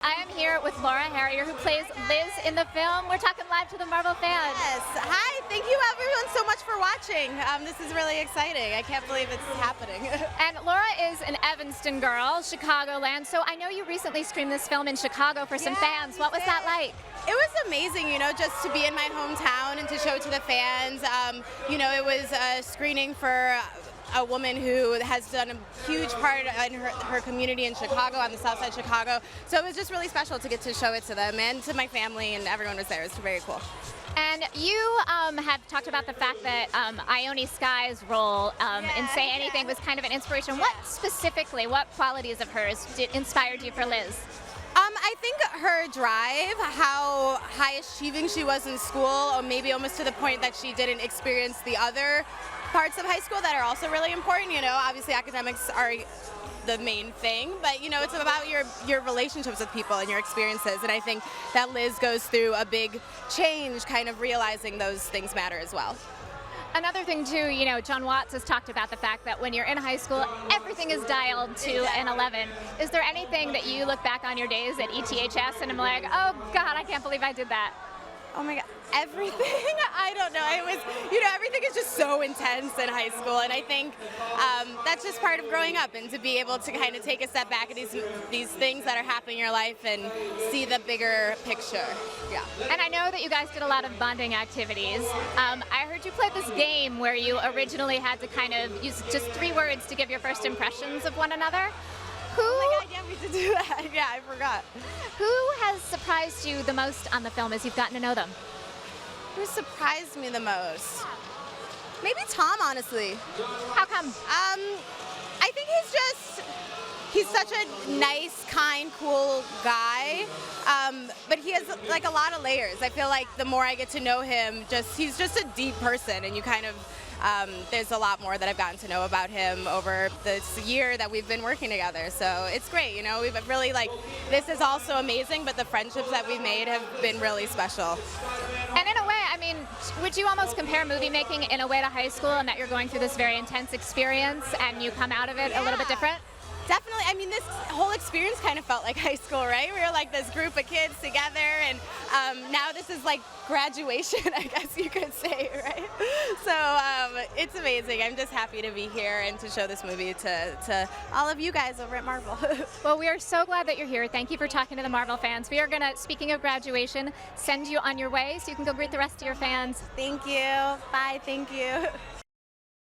I am here with Laura Harrier, who plays Liz in the film. We're talking live to the Marvel fans. Yes. Hi. Thank you, everyone, so much for watching. This is really exciting. I can't believe it's happening. And Laura is an Evanston girl, Chicagoland. So I know you recently screened this film in Chicago for some fans. What was that like? It was amazing, just to be in my hometown and to show to the fans. It was a screening for a woman who has done a huge part in her community in Chicago, on the south side of Chicago. So it was just really special to get to show it to them and to my family, and everyone was there. It was very cool. And you have talked about the fact that Ione Skye's role in Say Anything was kind of an inspiration. What specifically, what qualities of hers inspired you for Liz? I think her drive, how high achieving she was in school, or maybe almost to the point that she didn't experience the other parts of high school that are also really important. Obviously academics are the main thing, but it's about your relationships with people and your experiences, and I think that Liz goes through a big change, kind of realizing those things matter as well. Another thing too, Jon Watts has talked about the fact that when you're in high school, everything is dialed to an 11. Is there anything that you look back on your days at ETHS and I'm like, oh God, I can't believe I did that? Oh my God, everything? I don't know. It was, everything is just so intense in high school, and I think that's just part of growing up, and to be able to kind of take a step back at these things that are happening in your life and see the bigger picture. Yeah. And I know that you guys did a lot of bonding activities. I heard you played this game where you originally had to kind of use just 3 words to give your first impressions of one another. Oh my God, yeah, we did do that. Yeah, I forgot. Who has surprised you the most on the film as you've gotten to know them? Who surprised me the most? Maybe Tom, honestly. How come? I think he's such a nice, kind, cool guy, but he has like a lot of layers. I feel like the more I get to know him, he's just a deep person, and you kind of, there's a lot more that I've gotten to know about him over this year that we've been working together. So it's great, we've really this is also amazing, but the friendships that we've made have been really special. And in a way, would you almost compare movie making in a way to high school, and that you're going through this very intense experience and you come out of it a little bit different? Definitely. This whole experience kind of felt like high school, right? We were like this group of kids together, and now this is like graduation, I guess you could say, right? So it's amazing. I'm just happy to be here and to show this movie to all of you guys over at Marvel. Well, we are so glad that you're here. Thank you for talking to the Marvel fans. We are going to, speaking of graduation, send you on your way so you can go greet the rest of your fans. Thank you. Bye. Thank you.